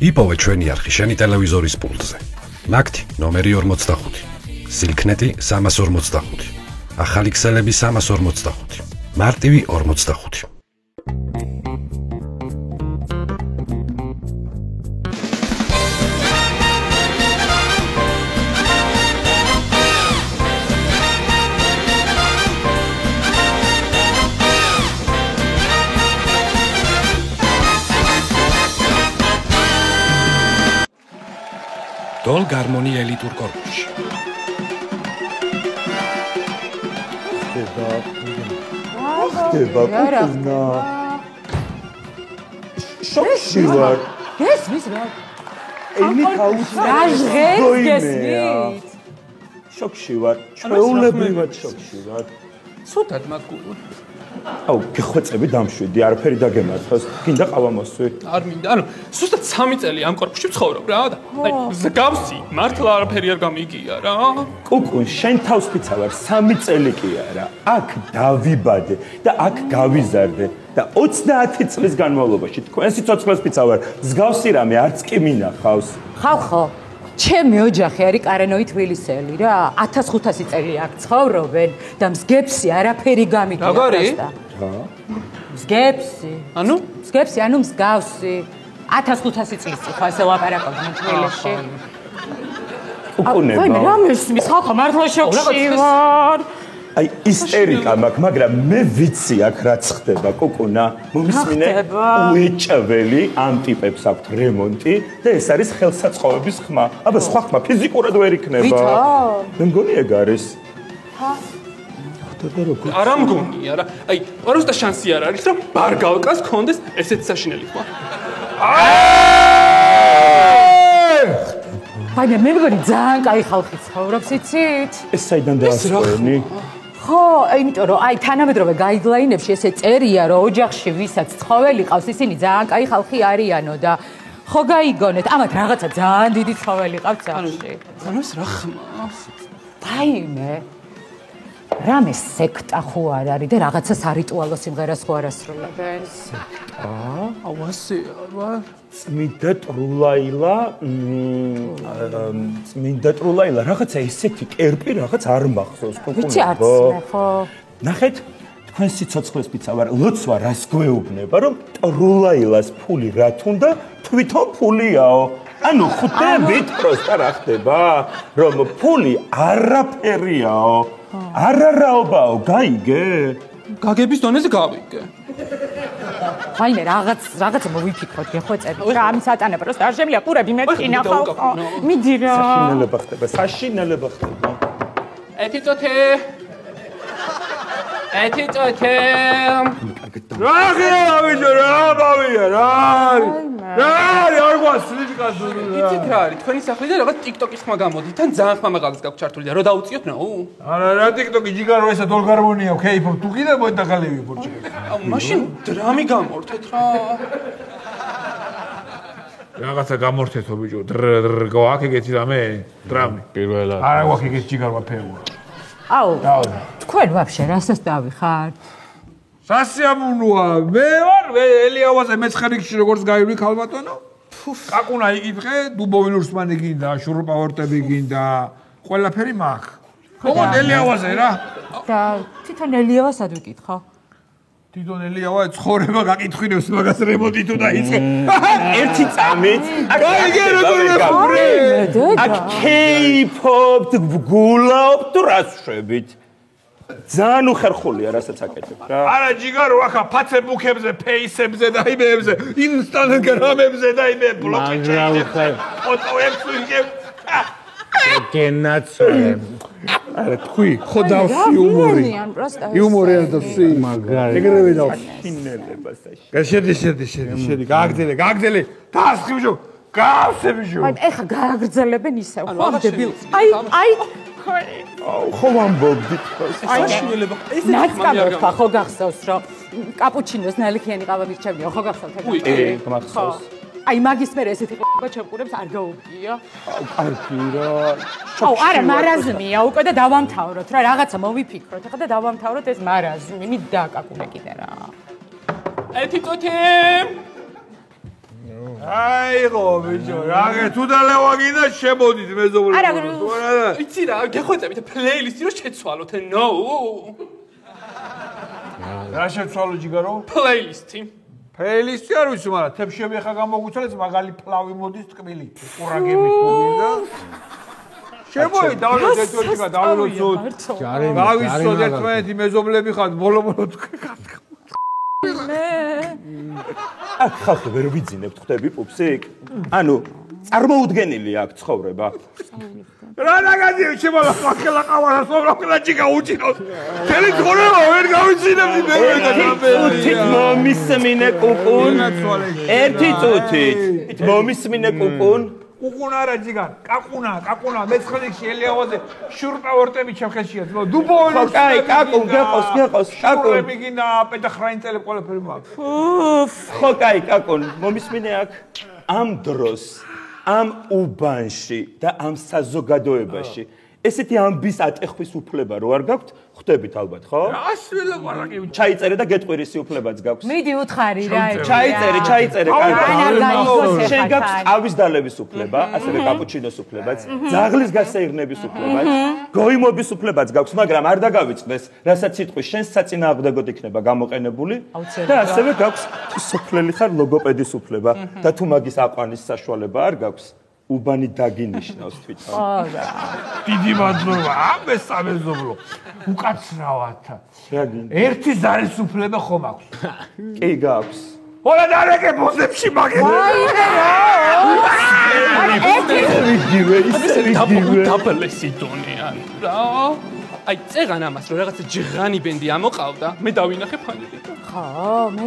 იპოვე ჩვენი არხი შენი ტელევიზორის პულტზე. ნაკთი ნომერი 45. სილქნეტი 345. ახალი ქსელები 345. მარტივი 45. დოლ გარმონი ელიტურ კორპუსში. ხდება კუნა. შოქში ვარ. გესმის რა? ენი გაჟღერს გესმით? შოქში ვარ. ჩვეულებრივად შოქში ვარ. სუთად მაგურ. აუ, გეხვეწები დამშვიდი, არაფერი დაგემართოს. გინდა ყავა მოსვი? არ მინდა. ანუ სუსტად 3 წელი ამ კორპუსში ვცხოვრობ რა და აი ზგავსი მართლა არაფერი არ გამიგია რა. კუკუნ, შენ თავს ფიცა ვარ 3 წელი კი არა. აქ დავიბადე და აქ გავიზარდე და 30 წლის განმავლობაში თქვენ სიცოცხლეს ფიცა ვარ. ზგავსი რამე არც კი მინახავს. ხალხო, ჩემი ოჯახი არის კარენოი თბილისელი რა. 1500 წელი აქ ცხოვრობენ და მსგებსი არაფერი გამიგია. როგორი? რა? მსგებსი. ანუ? მსგებსი, ანუ მსგავსი. 1500 წლის ხო ასე ლაპარაკობდნენ თბილისში. კუკუნება. ვაიმე, რა მესმის ხალხო, მართლა შოქში ვარ. აი ისტერიკა მაქვს, მაგრამ მე ვიცი აქ რაც ხდება, კუკუნა. მომისმინე უეჭველი ამ ტიპებს აქვთ რემონტი და ეს არის ხელსაწყოების ხმა. აბა სხვა ხმა ფიზიკურად ვერ იქნება. ვითო? მე მგონი ეგ არის. არა მგონია რა. აი, პაროსტა შანსი არ არის რომ ბარგალკას კონდეს ესეთი საშინელი ხმა. ვაიმე, მე მგონი ძალიან კაი ხალხი ცხოვრობს, იცით? ეს საიდან დაასწრენი? ხო, იმიტომ რომ აი თანამედროვე გაიდლაინებში ესე წერია, რომ ოჯახში ვისაც ცხოველი ყავს, ისინი ძალიან კაი ხალხი არიანო და ხო გაიგონეთ, ამათ რაღაცა ძალიან დიდი ცხოველი ყავთ სახში. ანუ ეს რა ხმა? ვაიმე. რამე სექტა ხო არ არის და რაღაცა სარიტუალო სიმღერას ხო არ ასრულებენ? აუ ასე ვარ. წმინდა ტრულაილა რაღაცა ესეთი კერპი რაღაც არ მახსოვს კუკუნა. ვიცი არც მე ხო. ნახეთ, თქვენ სიცოცხლეს ფიცა ვარ, ლოცვა რას გვეუბნება, რომ ტრულაილას ფული რა თუნდა, თვითონ ფულიაო. ანუ ხვდებით პროსტა რა ხდება, რომ ფული არაფერიაო. არარაობაო, გაიგე? გაგების დონეზე გავიგე. ვაიმე, რაღაცა მოვიფიქროთ, გეხვეწებით. რა ამის ატანება, პროსტა არ შემიძლია ყურები მეტყინა ხალხო. მიდი რა. საშინელება ხდება. ეთიწოთე. რა ხეა ბიჭო, რა გავია რა არის? რა არ გვასწრით კაცური რა. იცით რა არის? თქვენი სახლიდან რაღაც TikTok-ის ხმა გამოდით, თან ძალიან ხმა მაღალს გაქვს ჩართული და რო დაუწიოთ ნო? არა, რა TikTok-ი ჯიგარო ესა დოლ გარმონია, ქეიფობ, თუ კიდე მოიტახალები ბურჭი. აუ, მაშინ დრამი გამორთეთ რა. რაღაცა გამორთეთო ბიჭო, დრ აქ ეგეთი რამე, დრამი. პირველად. არა, აქ ეგეთი ჯიგარვა ფეუა. აუ, თქვენ ვაფშე რასასწავი ხართ? სასიამოვნოა, მე ვარ ელიავაზე მეცხრე რიგში როგორც გაივლი ქალბატონო. კაკუნა იკითხე, დუბოვი ლურსმანი გინდა, შურპავორტები გინდა, ყველაფერი მაქვს. ხომ ელიავაზე რა? და თვითონ ელიავასაც ვიკითხო. თვითონ ელიავა ცხოვრება გაკითხვინებს მაგას რემონტი თუ დაიწყე. ერთი წამით აქ აქ კეიფობთ, გულავთ თუ რას შვებით? ძალიან უხერხულია რასაც აკეთებ რა. არა ჯიგარო ახლა ფაცებუქებზე, ფეისებზე და იმებზე, ინსტაგრამებზე და იმ ბლოკჩეინებზე. ფოტოებს ვიგებ. გენაცოლე. არა თქვი, ხო დავსი იუმორი. იუმორი არ დავსი. მაგარი. ეგრევე დავსი. შინელება საშინელება. შედი, გააგდელე. დაასხი ბიჭო. გაავსე ბიჭო. აი, ეხა გააგრძელებენ ისევ, ხო, დებილ. აი, ხო ვამბობდით ხო. საშინელება. ნაცკამოთქვა ხო გახსოვს, რომ კაპუჩინოს ნალიქიანი ყავა მირჩევია, ხო გახსოვთ ეგ? გმახსოვს. აი მაგის მერე ესეთი ყობა ჩემყურებს არ გაუგია. კარგი რა. აუ, არა, მარაზმია უკვე და დავამთავროთ რა, რაღაცა მოვიფიქროთ, ახლა და დავამთავროთ ეს მარაზმი, მით დააკაკუნე კიდე რა. ეთიწოთე. აიღო ბიჭო, რაგე თუ დალევა გინდა შემოდით მეზობლებს. იცი რა, გეხვეწებით პლეილისტი რომ შეცვალოთ, no. რა შეცვალო ჯიგარო? პლეილისტი. პლეილისტი არ ვიცი, მაგრამ თებშები ხა გამოგვიცვალეთ მაგალი პლავი მოდის ტკბილი. ყურაგებით მოვიდა. შემოი დავლოთ ერთმანეთს, დავლოთ. გავისწოთ ერთმანეთი მეზობლები ხართ, ბოლო-ბოლო აქ ხალხი ვერ ვიძინებთ ხვდები პუპსიკ? ანუ წარმოუდგენელი აქ ცხოვრება. რა ნაგადია შემოლა ხალხა ყავარა სობრა ჯიგა უჭინოს. თელი ცხოვრება ვერ გავიძინებდი მე თით მომისმინე კუკუნ. ერთი წუთით მომისმინე კუკუნ. კუკუნ არა ჯიგან, კაკუნა მეცხრიქში ელიავაზე შურპავორტები ჩემხეშია. დუბოველი. კაი, კაკუნ გეყოს. კაკუნ მიგინა პედახრაინწელი ყველაფერი მაქვს. ხო კაი, კაკუნ, მომისმინე აქ ამ დროს, ამ უბანში და ამ საზოგადოებაში ესეთი ამბის ატეხვის უფლება რო არ გაქვთ, ხვდებით ალბათ, ხო? რასვილა ვარაკი. ჩაიწერე და გეტყვირის უფლებაც გაქვს. მიდი უთხარი რა. ჩაიწერე, კარგი. შენ გაქვს ყავის დალევის უფლება, ასევე კაპუჩინოს უფლებაც, ძაღლის გასეირნების უფლებაც, გოიმობის უფლებაც გაქვს, მაგრამ არ დაგავიწყდეს, რასაც სიტყვის შენ საწინააღმდეგოდ იქნება გამოყენებული და ასევე გაქვს თუ სოფლელი ხარ ლოგოპედის უფლება და თუ მაგის აყვანის საშუალება არ გაქვს. უბანი დაგინიშნავს თვითონ. დიდი მადლობა. ამე სამეზობლო. უკაცრავად. რა გინდა? ერთი ზარის უფლება ხომ აქვს? კი გაქვს. ორა დარეკე ბოზებში მაგე. ვიგივე. დაბლესი დონიან. რა? აი წეღან ამას რომ რაღაცა ჯღანი ბენდი ამოყავდა, მე დავინახე ფანები. ხო, მე.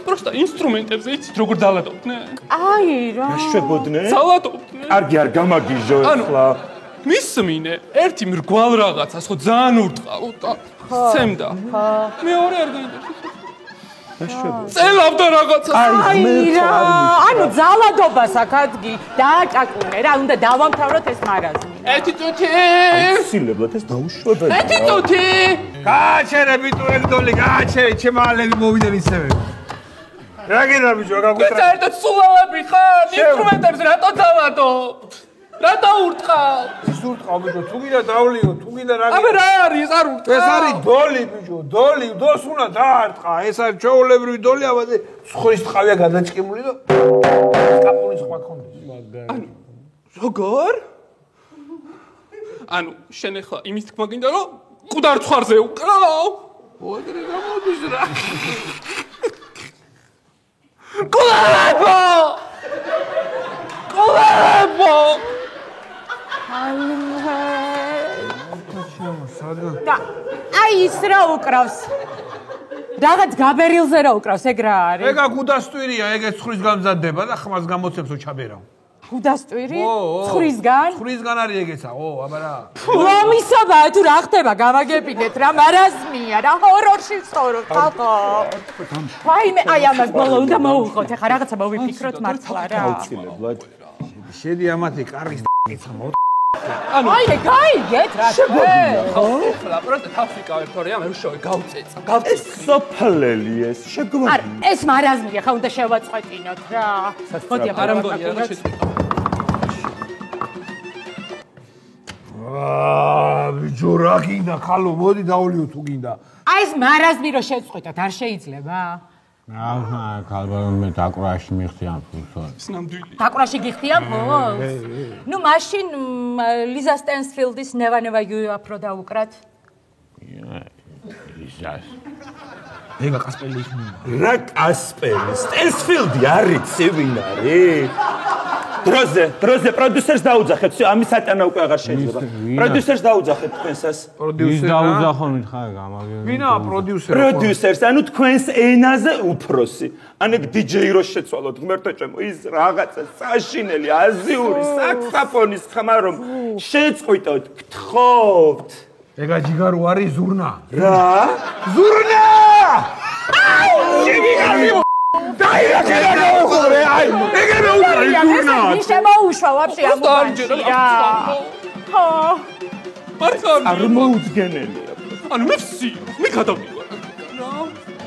პროსტა ინსტრუმენტებზე იცით როგორ დალადობდნენ? აი რა. შვებოდნენ? დალადობდნენ. კარგი არ გამაგიჟო ახლა. მისმინე, ერთი მრგვალ რაღაცას ხო ძალიან ურტყავ და ცემდა. მეორე არ გაინტერესებს. წელავდა რაღაცას. აი რა, ანუ ძალადობას აქ ადგილი დააკაკუნე რა, უნდა დავამთავროთ ეს მარაზმი. ერთი წუთი. აუცილებლად ეს დაუშვებელია. ერთი წუთი. გააჩერე ბიტუერდოლი, გააჩერე, ჩემალები მოვიდნენ ისევე. რა გინდა ბიჭო, გაგუტრა. საერთოდ სულავები ხარ, ინსტრუმენტებს რატო ძალადობ? რატო ურტყავ? ის ურტყავ ბიჭო, თუ გინდა დავლიო, თუ გინდა რა. აბა რა არის, არ ურტყავ. ეს არის დოლი ბიჭო, დოლს უნდა დაარტყა. ეს არის ჩვეულებრივი დოლი, აბაზე ცხრის ტყავია გადაჭკიმული და კაპუნის სხვა ქონდეს. ანუ როგორ? ანუ შენ ახლა იმის თქმა გინდა რომ მკვდარ ცხარზე უკრავ? ოღონდ გამოდის რა. კოლაბო! და აი ის რა უკრავს. რაღაც გაბერილზე რა უკრავს, ეგ რა არის? ეგა გუდასტვირია, ეგ ცხრის გამზადდება და ხმას გამოცემსო ჩაბერავ. გუდასტვირი? ცხვრისგან? ცხვრისგან არის ეგეცა, აბა რა. ლომისობაა თუ რა ხდება, გამაგებინეთ რა, მარაზმია რა, ჰორორში ვცხოვრობ, ხალხო. ვაიმე, აი ამას ბოლო უნდა მოუღოთ, ახლა რაღაცა მოვიფიქროთ მართლა რა. აუცილებლად. შედი ამათი კარის ისა მო. ანუ აი გაიგეთ რა შეგვიძლია ხო? ხლა პროტე თავს ვიკავებ თორე ამ უშოვე გავწეცა. ეს სოფლელი ეს შეგვიძლია. არა, ეს მარაზმია, ხა უნდა შევაწყვეტინოთ რა. მოდი არ ამგონია რა შეწყვეტა. ბიჭო რა გინდა ხალო, მოდი დავლიო თუ გინდა. აი ეს მარაზმი რო შეწყვეტოთ, არ შეიძლება? აჰა, ქალბატონო მე დაკვრაში მიხდიან ფულს. ეს ნამდვილი. დაკვრაში გიხდიან ფულს? ნუ მაშინ ლიზა სტენსფილდის Never Never You Up რო დაუკრათ. ლიზას. ეგა კასპელი იქნება. რა კასპელი? სტენსფილდი არის ვინ არის? დროზე პროდიუსერს დაუძახეთ. ამის სატანა უკვე აღარ შეიძლება. პროდიუსერს დაუძახეთ თქვენსას. ის დაუძახონ მითხარ გამაგე. ვინა პროდიუსერი? პროდიუსერს, ანუ თქვენს ენაზე უფროსი. ანუ დიჯეი რო შეცვალოთ, ღმერთო ჩემო, ის რაღაცა საშინელი, აზიური, საქსაფონის ხმა რომ შეწყვიტოთ, გთხოვთ. ეგა ჯიგარო არის ზურნა. რა? ზურნა! აუ, შევიგავიო. დაირაკე რა გაუხურე, აი, ეგრევე უკარი ზურნა. ის შემოუშვა ვაფშე ამ დაარჯერა. ხო. მართლა არ მოუძგენელია. ანუ მე ვსიო, მე გადავდივარ აქედან რა.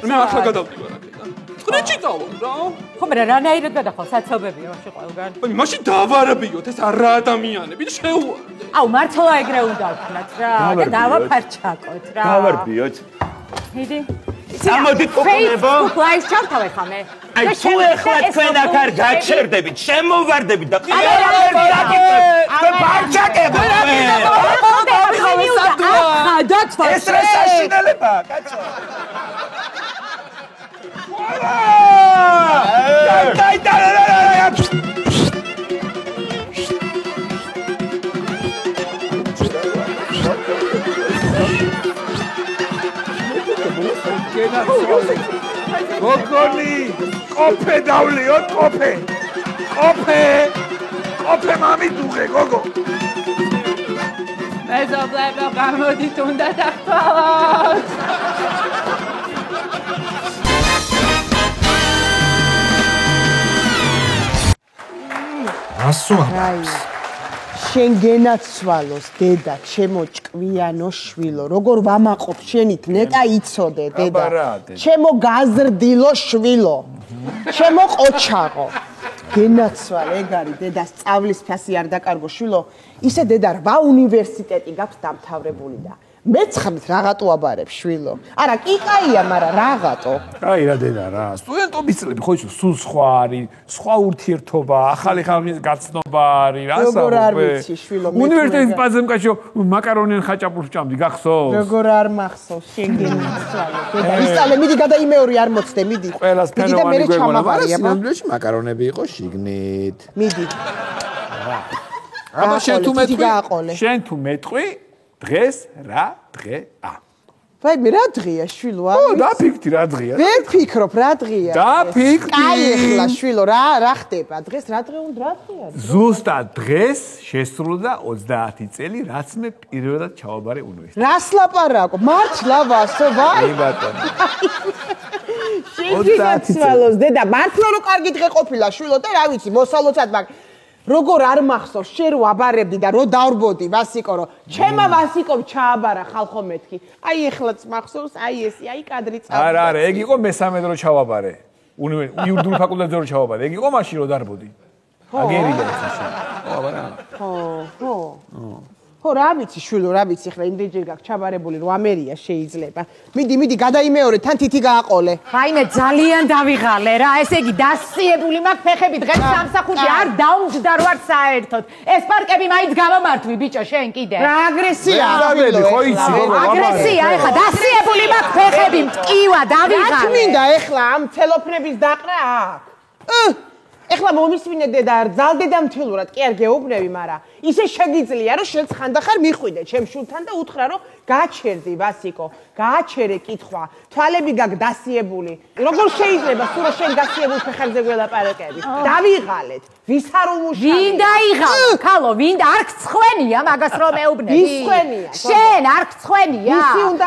მე ახლა გადავდივარ აქედან. წრეჩი წავალ რა. ხომ რა რანაირად გადახვალ საცობებია ვაფშე ყველგან. აი მაშინ დავარებიოთ ეს არა ადამიანები და შეუვარდეთ. აუ მართლა ეგრე უნდა ვქნათ რა და დავაფარჩაკოთ რა. გავარბიოთ. მიდი. წამოდით უკუნება. ლაივს ჩავთავე ხამე. აი თუ ეხლა თქვენ აქ არ გაჩერდებით, შემოვარდებით და პარჩაკებთ. ეს რა საშინელებაა, კაცო? გოგონი, კოფე დავლიოთ, კოფე. კოფე მამიდუღე, გოგო. მეზობლებო გამოდით უნდა დახვალოთ. რაი შენ გენაცვალოს დედა ჩემო ჭკვიანო შვილო როგორ ვამაყობ შენით ნეტა იცოდე დედა ჩემო გაზრდილო შვილო ჩემო ყოჩაღო გენაცვალ ეგ არის დედა სწავლის ფასი არ დაკარგო შვილო ისე დედა 8 უნივერსიტეტი გაქვს დამთავრებული და მეცხრით რაღაცო აბარებ შვილო არა კი კაია მაგრამ რაღაცო აი რა დედა რა სტუდენტობის წლები ხო იცი სულ სხვა არის სხვა ურთიერთობა ახალი ხალხის გაცნობა არის რა როგორ არ ვიცი შვილო უნივერსიტეტის პაზემკაშო მაკარონიან ხაჭაპურს ჭამდი გახსოვს როგორ არ მახსოვს შენ გენაცვალო დედა ისწავლე მიდი გადაიმეორი არ მოცდე მიდი ყველას ფენოვანი ჩამავარია სინამდვილეში მაკარონები იყო შიგნით მიდი აბა შენ თუ მეტყვი დღეს რა დღეა ვაი მე რა დღეა შვილო ო დაფიქრდი რა დღეა ვერ ფიქრობ რა დღეა დაფიქრდი კაი ახლა შვილო რა ხდება დღეს რა დღე უნდა რა დღეა ზუსტად დღეს შესრულდა 30 წელი რაც მე პირველად ჩავაბარე უნივერსიტეტში რას ლაპარაკობ მართლა ვასო ვაი ბატონო შეგიცვალოს დედა მართლა რო კარგი დღე ყოფილა შვილო და რა ვიცი მოსალოცად მაგ როგორ არ მახსოვს შენ რო აბარებდი და რო დავრბოდი ვასიკო რო ჩემა ვასიკომ ჩააბარა ხალხო მეთქი აი ეხლაც მახსოვს აი ესე აი კადრი წავიდა არა ეგ იყო მესამედ რო ჩავაბარე იურიდიულ ფაკულტეტზე რო ჩავაბარე ეგ იყო მაშინ რო დარბოდი აგერია ეს შენ ხო აბარა ხო რა ვიცი შვილო რა ვიცი ხლა იმდენჯერ გაქვს ჩაბარებული რომ ამერია შეიძლება მიდი გადაიმეორე თან თითი გააყოლე რაიმე ძალიან დავიღალე რა ესე იგი დასიებული მაქვს ფეხები დღეს სამსახურში არ დაუმჯდა ვარ საერთოდ ეს პარკები მაინც გამომართვი ბიჭო შენ კიდე რა აგრესია ხო იცი აგრესია ეხა დასიებული მაქვს ფეხები მტკივა დავიღალე რა მინდა ეხლა ამ ცელოფნების დაყრა აქ ეხლა მომისმინე დედა არ ძალდე და მთლურად კი არ გეუბნები მაგრამ ისე შეგიძლია რომ შენც ხანდახარ მიხვიდე ჩემ შულთან და უთხრა რომ გაჩერდი ვასიკო გააჩერე კითხვა თვალები გაგ დასიებული როგორ შეიძლება სულ რომ შენ დასიებულ ფეხებზე გველაპარაკები დავიღალეთ ვის არ უმუშავე ვინ დაიღალა ქალო ვინ არ გცხვენია მაგას რომ მეუბნები ვის ხვენია შენ არ გცხვენია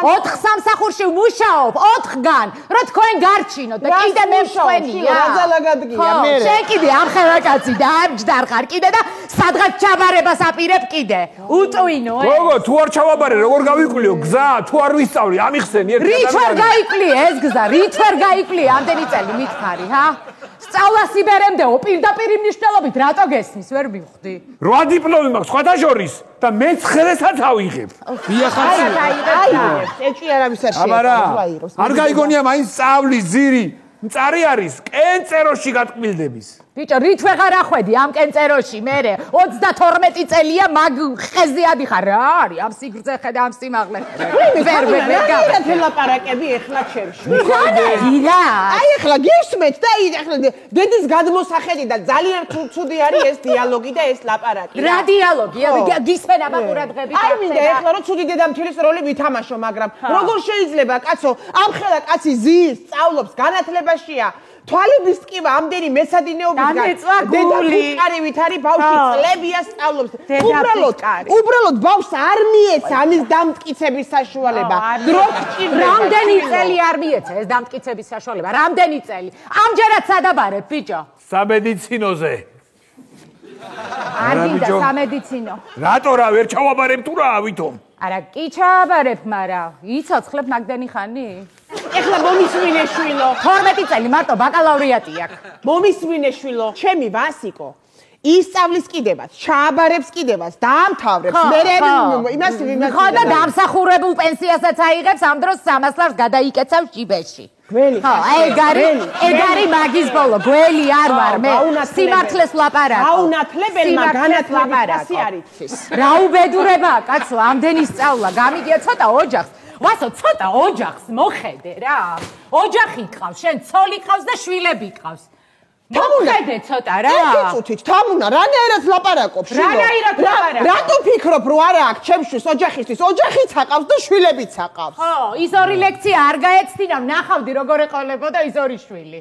4 სამსახურში ვმუშაობ 4-გან რომ თქვენ გარჩინოთ და კიდე მე ვცხვენია რა ძალაგადგია მე შენ კიდე ამხელა კაცი და ამჯდარ ხარ კიდე და სადღაც ჩაბარებას აპირებ კიდე უტვინო გოგო თუ არ ჩავაბარე როგორ გავიკვლიო გზა თუ არ ვისწავლი ამიხსენი ერთი რით ვერ გაიკვლიე ეს გზა რით ვერ გაიკვლიე ამდენი წელი მითხარი ჰა სწავლას იბერემდეო პირდაპირ მნიშვნელობით რატო გესმის ვერ მივხვდი 8 დიპლომი მაქვს სხვათა შორის და მე 9-საც ავიღებ ვიახაც ეჭი არავის არ შეეძლო არ გაიგონია მაინც სწავლის ძირი მწარი არის კენწეროში გატკბილდების ბიჭო რით ვეღარ ახვედი ამ კენწეროში მე 32 წელია მაგ ხეზე ადიხარ რა არის ამ სიგრძე ხედა ამ სიმაღლე ვერ ლაპარაკები ეხლა ჩემში ირა აი ეხლა გისმეთ და ეხლა დედის გადმოსახედი და ძალიან ცუდი არის ეს დიალოგი და ეს ლაპარაკი რა დიალოგია გისმენა მაყურადღები აი მინდა ეხლა რომ ცუდი დედამთილის როლი ვითამაშო მაგრამ როგორ შეიძლება კაცო ამ ხელა კაცი ზის სწავლობს განათლებაშია თვალების ტკივა ამდენი მეცადინეობისგან დედაფუტკარივით არის ბავშვი წლებია სწავლობს უბრალოდ ბავშვს არ მიეცა ამის დამტკიცების საშუალება რამდენი წელი არ მიეცა ეს დამტკიცების საშუალება რამდენი წელი ამჯერად სადაბარებ ბიჭო სამედიცინოზე არ გინდა სამედიცინო რატო რა ვერ ჩავაბარებ თუ რა ვითომ არა კი ჩააბარებ მაგრამ იცოცხლებ მაგდენი ხანი ეხლა მომისმინე შვილო 12 წელი მარტო ბაკალავრიატი აქვს. მომისმინე შვილო ჩემი ვასიკო ისწავლის კიდევაც, ჩააბარებს კიდევაც, დაამთავრებს, მერე იმას ხო და დამსახურებულ პენსიასაც აიღებს, ამ დროს 300 ლარს გადაიკეცავს ჭიბეში. გველი. ხო, ეგარი მაგის ბოლო, გველი არ ვარ მე. სიმართლეს ლაპარაკო. აუნათლებელმა განათლების არის. რა უბედურებაა, კაცო, ამდენი სწავლა, გამიგია ცოტა ოჯახს. ვასო, ცოტა ოჯახს მოხედე რა. ოჯახი ყავს, შენ ცოლი ყავს და შვილები ყავს. მოხედე ცოტა რა. ეკიწუთით, თამუნა, რანაირად ლაპარაკობ, შვილო? რანაირად ლაპარაკობ? რატო ფიქრობ, რომ არა აქვს ჩემშვილს ოჯახისთვის, ოჯახიც აკავს და შვილებიც აკავს? ხო, ის ორი ლექცია არ გაეცდი და ნახავდი როგორ ეყოლებოდა ის ორი შვილი.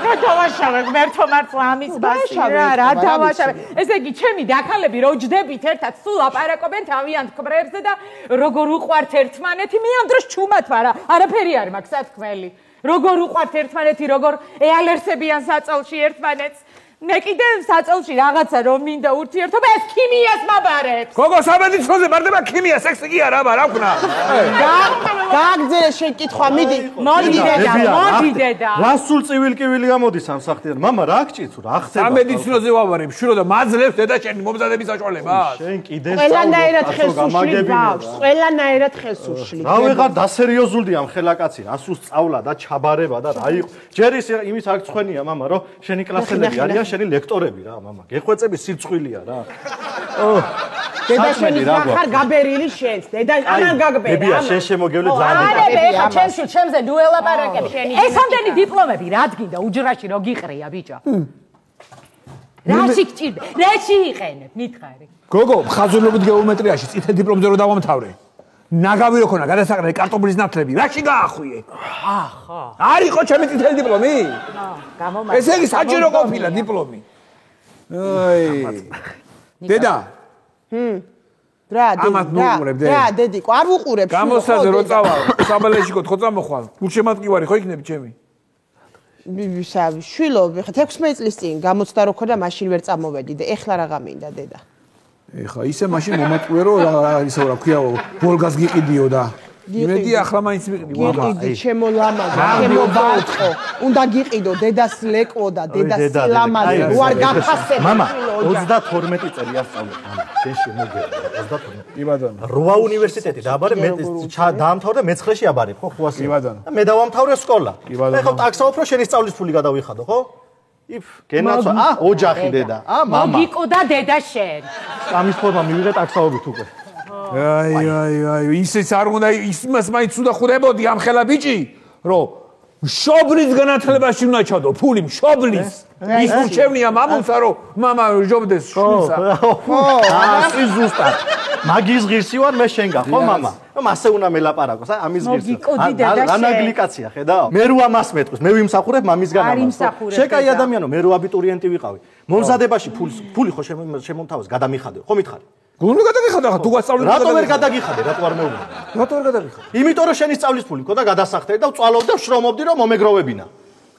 რა დავაშავე, ღმერთო მართლა ამის ბასი რა დავაშავე. ესე იგი, ჩემი დაქალები როჯდებით ერთად სულ ლაპარაკობენ თავიანთ ქმრებზე და როგორ უყვართ ერთმანეთი, მე ამ დროს ჩუმად ვარ, არაფერი არ მაქვს სათქმელი. როგორ უყვართ ერთმანეთი, როგორ ეალერსებიან საწოლში ერთმანეთს. მე კიდე საწოლში რაღაცა რომ მინდა ურთიერთობა, ეს ქიმიას მაბარებს. გოგო სამედიცინოზე მარდება ქიმია, სექსი კი არა, რა ვქნა? გააგზელე შენ კითხვა, მიდი. მოდი დედა. რა სულ წივილ-კივილი გამოდის ამ სახთიდან? მამა რა გჭირს, რა ხდება? სამედიცინოზე ვავარებ, შვილო და მაძლევს დედა შენი მომზადების საშუალებას. შენ კიდე ყველანაირად ხელს უშლი ბავშვს, ყველანაირად ხელს უშლი. რა ვეღარ დასერიოზულდი ამ ხელაკაცი, ასულ სწავლა და ჩაბარება და რა იყო. ჯერ ის იმის არ გწხვენია მამა, რომ შენი კლასელები არიან შენი ლექტორები რა მამა. გეხვეწები სირცხვილია რა. დედა შენი ხარ გაბერილი შენს, დედა ამან გაგბერა. ბებია, შენ შემოგევლე ძალიან. არაბე, ეხა ჩემზე ნუ ელაპარაკებ. ეს ამდენი დიპლომები რა დგინდა უჯრაში რო გიყრია ბიჭო. რაში გჭირდა? რაში იყენებ, მითხარი. გოგო, ხაზულობით გეომეტრიაში წითელ დიპლომზე რო დავამთავრე. ნაგავი რო ქონა, გადასაყრელი კარტოფილის ნათლები, რაში გაახვიე? ახო. არ იყო ჩემი წითელი დიპლომი? გამომაქვს. ესე იგი საჭირო ყოფილა დიპლომი. აი. დედა. რა, დედიკო, არ ვუყურებ შვილო. გამოსაზე რო წავალ, საბალეშიკო ხო წამოხვალ. გულშემატკივარი ხო იქნები ჩემი? შვილო, ხა 16 წლის წინ გამოცდა რო ქონდა, მაშინ ვერ წამოვედი და ეხლა რა გამინდა დედა? ეხა ისე მაშინ მომაწყვე რო ისე რა ქვია, ბოლგას გიყიდიო და იმედი ახლა მაინც მიყიდი მამა. გიყიდი, ჩემო ლამაზი, ჩემო ბაწყო. უნდა გიყიდო, დედას ლეკო და დედას ლამაზი, უარ გაფასებ. მამა, 32 წელი ასწავლე, მამა, შენ შემოგევა 32. კი ბატონო. 8 უნივერსიტეტი დააბარე, მე დაამთავრე მეცხრეში აბარებ, ხო, ხო ასე. კი ბატონო. და მე დავამთავრე სკოლა. კი ბატონო. მე ხო ტაქსაობ, რომ შენი სწავლის ფული გადავიხადო, ხო? გენაცვა, ოჯახი დედა, მამა. მოგიკო და დედა შენ. ამის ფორმა მივიღე ტაქსაობით უკვე. აი, ისეც არ უნდა ისმას მაინც უნდა ხურებოდი ამ ხელა ბიჭი, რომ მშობლის განათლებაში უნდა ჩადო, ფული მშობლის. ის ურჩევნია მამულსა, რომ მამა ჯობდეს შულსა. ხო, ასე ზუსტად. მაგის ღირსი ვარ მე შენგა, ხო მამა? რომ ასე უნდა მელაპარაკოს, აი ამის ღირსი. ანაგლიკაცია, ხედავ? მე რო ამას მეტყვის, მე ვიმსახურებ მამის განამას. შეკაი ადამიანო, მე რო აბიტურიენტი ვიყავი. მომზადებაში ფული ხო შემომთავაზ, გადამიხადე, ხო მითხარი? გუნდ გადაგიხადე, თუ გასწავლე. რატო ვერ გადაგიხადე, რატო არ მეუბნე? რატო ვერ გადაგიხადე? იმიტომ რომ შენი სწავლის ფული ხო და გადასახდე და ვწვალობ და ვშრომობდი რომ მომეგროვებინა.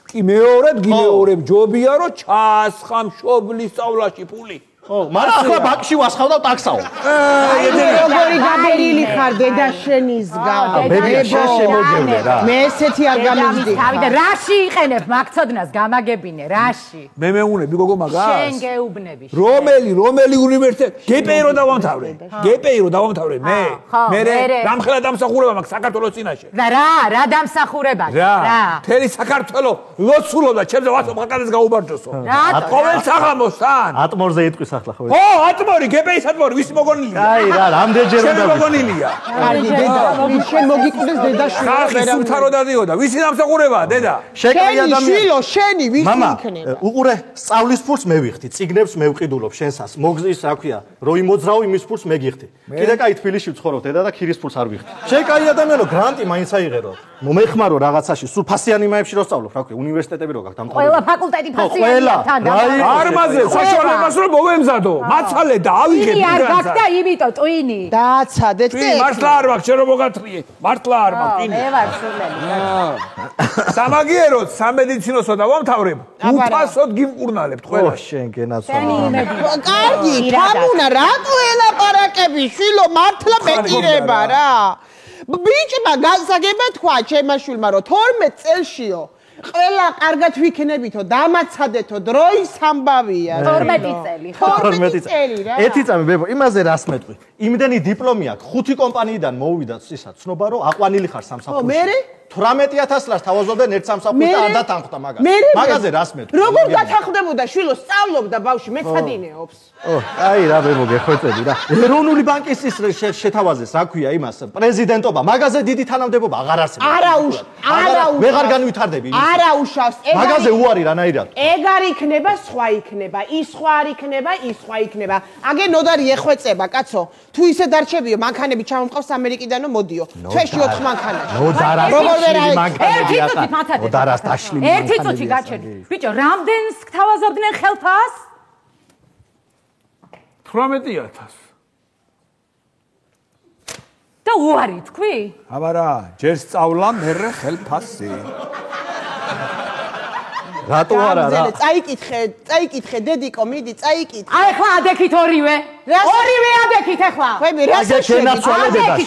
კი მეორედ გიმეორებ ჯობია რომ ჩაასხა მშობლის სწავლაში ფული. ხო, მაგრამ ახლა ბაკში ვასხავ და ტაქსაო. აი როგორი გაბერილი ხარ დედა შენისგან. ბებია, შენ შემოგევლე რა. მე ესეთი არ გამიზდი. თავი და რაში იყენებ მაგცოდნას გამაგებინე, რაში? მე მეუნები გოგო მაგას. შენ გეუბნები. რომელი უნივერსიტეტი? გპი რო დავამთავრე. გპი რო დავამთავრე მე. მე რამხელა დამსახურება მაქვს საქართველოს წინაშე. და რა დამსახურება? რა. მთელი საქართველოს ლოცულობდა ჩემზე ვასო ხაკადეს გაუბარჯოსო. რატო? ყოველ საღამოსთან. ატმორზე იტყვის ახლა ხო? ო, ატმორი, გპი-ის ატმორი, ვისი მოგონილია? აი რა, რამდენჯერ უნდა მოგონილია? კარგი დედა, შენ მოგიკვდეს დედა შვილო. ხალხი სულთა რო დადიოდა, ვისი დამსახურებაა დედა? შეკაი ადამიანი. შვილო, შენი ვისი იქნება? მამა, უყურე, სწავლის ფულს მე ვიხდი, წიგნებს მე ვყიდულობ შენსას. მოგზის, რა ქვია, რო იმოძრავ იმის ფულს მე გიხდი. კიდე კაი თბილისში ვცხოვრობ დედა და ქირის ფულს არ ვიხდი. შეკაი ადამიანო, გრანტი მაინც აიღერო. მომეხმარო რაღაცაში, სულ ფასიანი მაებში რო სწავლობ, რა ქვია, უნივერსიტეტები რო გაქვს დამთავრებული. ყველა ფაკულტეტი ფასიანია თან და არ მაზე საშუალებას რო მოვემზადო, მაცალე და ავიღე ტვინი არ გაქვს და იმიტომ ტვინი. დააცადეთ ტვინი მართლა არ მაქვს, შენ რო მოგათრიე. მართლა არ მაქვს ტვინი. მე ვარ სულელი. სამაგიეროდ სამედიცინოსო დავამთავრებ. უფასოდ გიმკურნალებთ ყველა. ო, შენ გენაცვა. კარგი, თამუნა, რატო ელაპარაკები, შვილო, მართლა მეტირება რა. ბიჭმა გასაგება თქვა ჩემმა შვილმა რომ 12 წელშიო ყველა კარგად ვიქნებითო დამაცადეთო დროის ამბავია 12 წელი 12 წელი რა ერთი წამი ბებო იმაზე რას მეტყვი იმდენი დიპლომი აქვს 5 კომპანიიდან მოვიდა ისა ცნობა რომ აყვანილი ხარ სამსახურში 18000 ლარს თავაზობდნენ ერთ სამსახურში და არ დათანხმდა მაგაზე რას მეტყვი როგორ დათანხმდებოდა შვილო სწავლობდა ბავშვი მეცადინეობს აი რა ბებო გეხვეწები რა ეროვნული ბანკის ის შეთავაზეს რა ქვია იმას პრეზიდენტობა მაგაზე დიდი თანამდებობა აღარ არსებობს ვეღარ განვითარდები არა უშავს მაგაზე უარი რანაირად ეგ არ იქნება სხვა იქნება ის სხვა არ იქნება ის სხვა იქნება აგე ნოდარი ეხვეწება კაცო თუ ისე დარჩებიო მანქანები ჩამომყავს ამერიკიდანო მოდიო თვეში 4 მანქანაში როგორ ერთი წუთი გაჩერდი ბიჭო რამდენს გთავაზობდნენ ხელფას 18000 და უარი თქვი აბა რა ჯერ სწავლა მერე ხელფასი რატო არა რა წაიკითხე დედიკო მიდი წაიკითხე აი ხლა ადექით ორივე ადექით ახლა ხები რას შენაცვალებდაში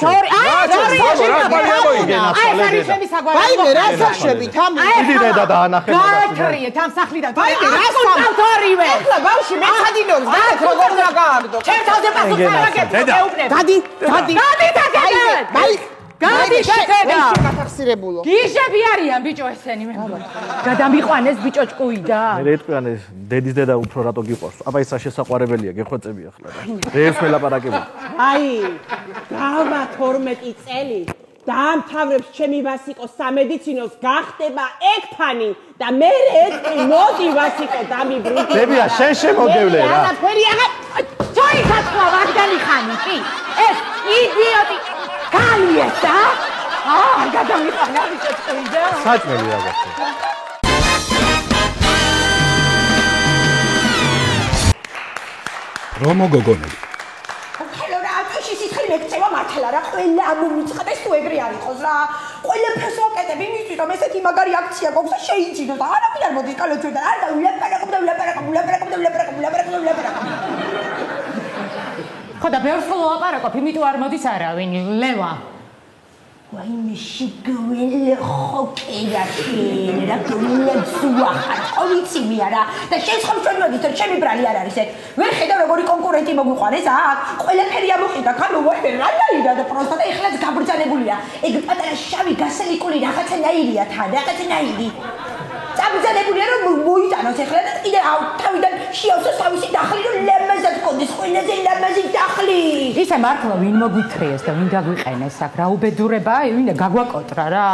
აი რას აშვებით დიდი დედა დაანახე გაეთრიეთ ამ სახლიდან რას ორივე ახლა ბავშვი მეცადინობს და როგორ უნდა გაარდო ჩემ თავზე პასუხს არ აგებდი გადი გადი შეკედა გათახსირებულო გიჟები არიან ბიჭო ესენი მე გადამიყვანეს ბიჭო ჭკუიდა მე ეტყვიანე დედის დედა უფრო რატო გიყვარს აბა ეს შესაყვარებელია გეხვეწები ახლა და ეს ველაპარაკები აი გავა 12 წელი დაამთავრებს ჩემი ვასიკო სამედიცინოს გახდება ექთანი და მე ეტყვი მოდი ვასიკო დამიბრუნდი ბებია შენ შემოგევლე რა არაფერი აღარ ჩოიქათქვა ვაგდანი ხანი კი ეს იდიოტი კალიესა გადამიყვანა ბიჭო ჭკუიდა საჭმელი რაღაცა რომო გოგონელი მეკწევა მართლა რა ყველა ამომიწყდეს თუ ეგრე არ იყოს რა ყველაფერს ვაკეთებ იმისთვის რომ ესეთი მაგარი აქცია გვაქვს და შეიძინოთ და არაფერ არ მოდის კალოჩოდან არ და ვლაპარაკობ ხო და ბევრს ვლაპარაკობ იმიტომ არ მოდის არავინ ლევა ვაიმე შიგველე ხოკერაკენ რა გულაცუა ხარწოვიციმია რა და შენ ხომ ჩვენ მოგიც რომ ჩემი ბრალი არ არის ეგ ვერ ხედავ როგორი კონკურენტი მოგვიყვანეს აქ ყველაფერი ამოყიდა ხანო ვაიმე რანაირა და პროსტა და ეხლაც გაბრძანებულია ეგ პატარა შავი გასელიკული რაღაცნაირია თან რაღაცნაირი წაბრძანებულია რომ მოიტანოს ეხლა და კიდე თავიდან შეავსოს თავისი დახლი რომ ლამაზად კონდეს ყველაზე ლამაზი დახლი ისე მართლა ვინ მოგვითრიეს და ვინ გაგვიყენეს აქ რა უბედურებაა ვინ გაგვაკოტრა რა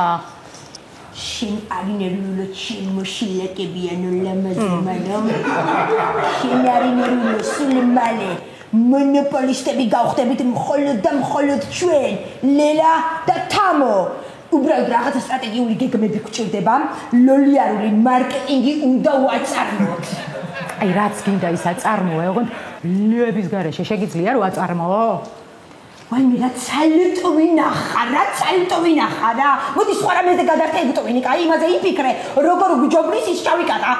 შენ არინერულო შემოშილაკებიანო ლამაზი მანო შენ არინერულო სულმალე მონოპოლისტები გავხდებით მხოლოდ და მხოლოდ ჩვენ ლელა და თამო უბრალოდ რაღაცა სტრატეგიული გეგმები გვჭირდება ლოლიარული მარკეტინგი უნდა ვაწარმოოთ აი რაც გინდა ის აწარმოე ოღონდ ლეების გარეშე შეგიძლია რომ აწარმოო ვაიმე რა ცალუტო ვინახა რა მოდი სხვა რამეზე გადართეგტოვინი კაი იმაზე იფიქრე როგორ ვიჯობრის ის ჩავიკატა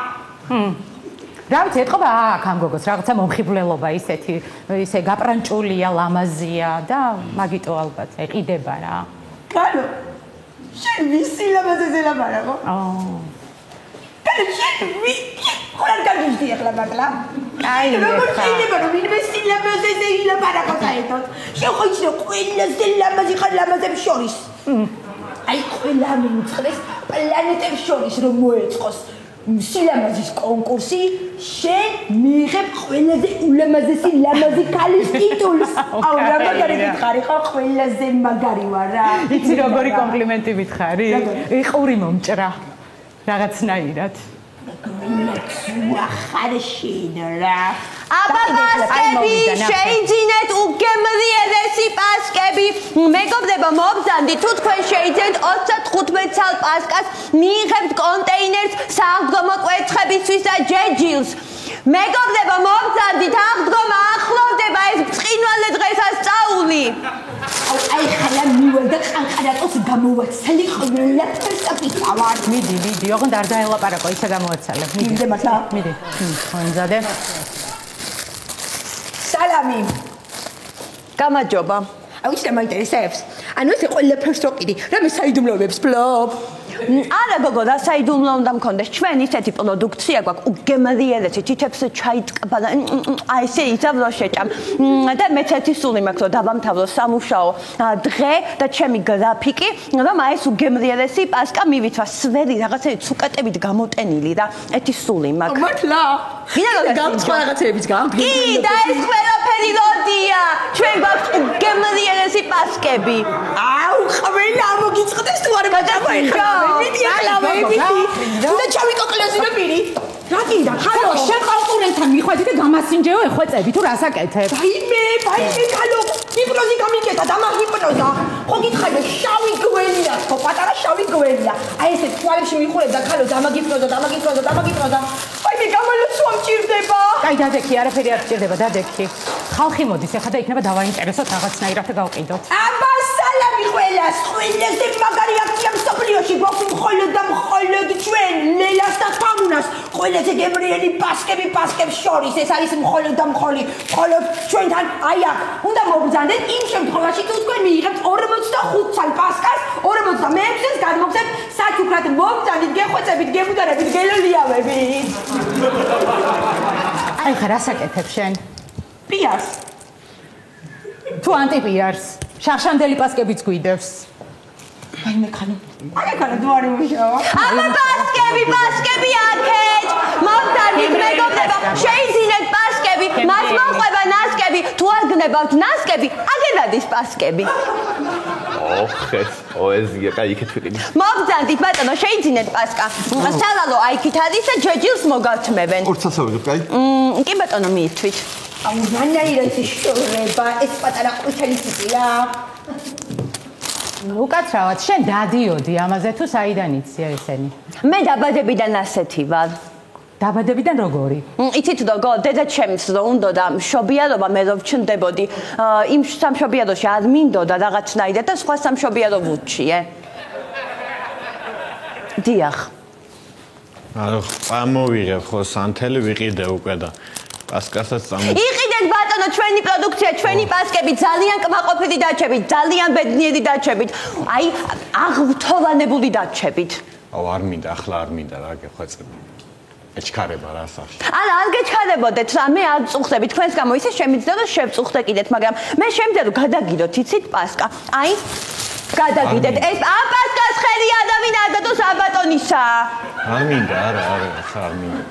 რა ვიცი ეთყობა აქ ამ გოგოს რაღაცა მომხიბვლელობა ისეთი ისე გაპრანჭულია ლამაზია და მაგიტო ალბათ ეყიდება რა კანო შენ ვისი ლამაზეზე ლაპარაკო? კანე შენ ხორან გაგიჟდი ახლა მართლა? აი როგორ შეიძლება რომ ვისი ლამაზეზე ილაპარაკო საერთოდ? შენ ხო იცი რომ ყველაზე ლამაზი ხარ ლამაზებს შორის? აი ყველა მომწყდეს პლანეტებს შორის რომ მოეწყოს სილამაზის კონკურსი შენ მიიღებ ყველაზე ულამაზესი ლამაზი ქალის ტიტულს. აუ რა მაგარი გითხარი ხო ყველაზე მაგარი ვარ რა. იცი როგორი კომპლიმენტი ვითხარი? იყური მომჭრა რაღაცნაირად. ხარ შენ რა. აბა პასკები შეიძინეთ უგემრიელესი პასკები მეგობრებო მობრძანდი თუ თქვენ შეიძენთ 35 წალ პასკას მიიღებთ კონტეინერს საღდგომო კვერცხებისთვის და ჯეჯილს მეგობრებო მობრძანდით აღდგომა ახლოვდება ეს ბრწყინვალე დღესასწაული აი ხალა მივალ და ყანყარატოს გამოვაცალი ყველაფერს აპიკავარ მიდი ოღონდ არ დაელაპარაკო ისე გამოვაცალე მიდი მართლა მიდი ხონზადე სალამი გამარჯობა აუჩი და მაინტერესებს ანუ ეს ყველაფერს რო ყიდი, რამე საიდუმლოებებს ფლობ. არა გოგო, რა საიდუმლო უნდა მქონდეს. ჩვენ ისეთი პროდუქცია გვაქვს, უგემრიელესი, თითებს ჩაიტკბა და აი ესე იზაბლო შეჭამ. და მეც ერთი სული მაქვს, რომ დავამთავრო სამუშაო დღე და ჩემი გრაფიკი, რომ აი ეს უგემრიელესი პასკა მივითვა სვერი რაღაცები ცუკატებით გამოტენილი და ერთი სული მაქვს. მართლა? გამწყვა რაღაცებიც გამდგენილი. კი, და ეს ყველაფერი როდია? ჩვენ გვაქვს უგემრიელესი პასკები. აუ, ყველა მოგიწყდეს თუ არა გადაიხარა. უნდა ჩავიკოკლეზინო პირი. რა გინდა? ხალო, შენ კონკურენტთან მიხვედი და გამასინჯეო ეხვეწები თუ რას აკეთებ? ბაიმე, ხალო, ჰიპნოზი გამიკეთა და მაგიპნოზა. ხო გითხარი, შავი გვენია, ხო პატარა შავი გვენია. აი ესე თვალებში მიხურებ და ხალო დამაგიპნოზა. აი მე გამალოცვა მჭირდება. კაი დადექი, არაფერი არ გჭირდება, დადექი. ხალხი მოდის, ეხლა და იქნება დავაინტერესოთ რაღაცნაირად და გავყიდოთ. აბა სალამი ყველას, ყველაზე მაგარი აქცია მსოფლიოში გვაქვს მხოლოდ ჩვენ ლელას და თამუნას. ყველაზე გემრიელი პასკების შორის ეს არის მხოლოდ ჩვენთან აი აქ. უნდა მოგბრძანდეთ იმ შემთხვევაში თუ თქვენ მიიღებთ 45 წალ პასკას, 46-ს გადმოგცემთ საჩუქრად მოგბრძანდით, გეხვეწებით, გემუდარებით, გელოლიავებით. აი ხა რას აკეთებ შენ? პიარს. თუ ანტიპიარს, შახშანდელი პასკებიც გვიდევს. აი მე ხანო. არა დუარი მუშავა. აბა პასკები აქეთ. მოგდარდით მეგობრებო, შეიძინეთ პასკები, მას მოყვება ნასკები, თუ არ გნებავთ ნასკები, აგერადის პასკები. ოხეს, პოეზია, კაი იქით ვიყიდი. მოგდარდით ბატონო, შეიძინეთ პასკა. სალალო აიქით არის და ჯეჯილს მოგართმევენ. ორცაცავი კაი? კი ბატონო მიითვით. აუ რანაირად შორება, ეს პატარა ყვითელი ციცია. უკაცრავად, შენ დადიოდი ამაზე თუ საიდან იცი ესენი? მე დაბადებიდან ასეთი ვარ. დაბადებიდან როგორი? იცით როგორ, დედა ჩემს რო უნდა და მშობიარობა მე რო ვჩნდებოდი, იმ სამშობიაროში არ მინდოდა რაღაცნაირად და სხვა სამშობიარო ვუჩიე. დიახ. არა, ამოვიღებ ხო სანთელი ვიყიდე უკვე და პასკასაც წამო. იყიდეთ ბატონო, ჩვენი პროდუქცია, ჩვენი პასკები ძალიან კმაყოფილი დაჩებით, ძალიან ბედნიერი დაჩებით. აი, აღუთოვანებული დაჩებით. აუ არ მინდა, ახლა არ მინდა რა გეხვეწები. ეჩქარება რა სახში. არა, არ გეჩქარებოდეთ, რა მე არ წუხდები, თქვენს გამო ისე შემიძლია რომ შევწუხდე კიდეთ, მაგრამ მე შემიძლია რომ გადაგიდოთ, იცით პასკა. აი, გადაგიდეთ. ეს პასკას ხელი ადამინ არ დადოს აბატონისა. არ მინდა, არა, არ მინდა.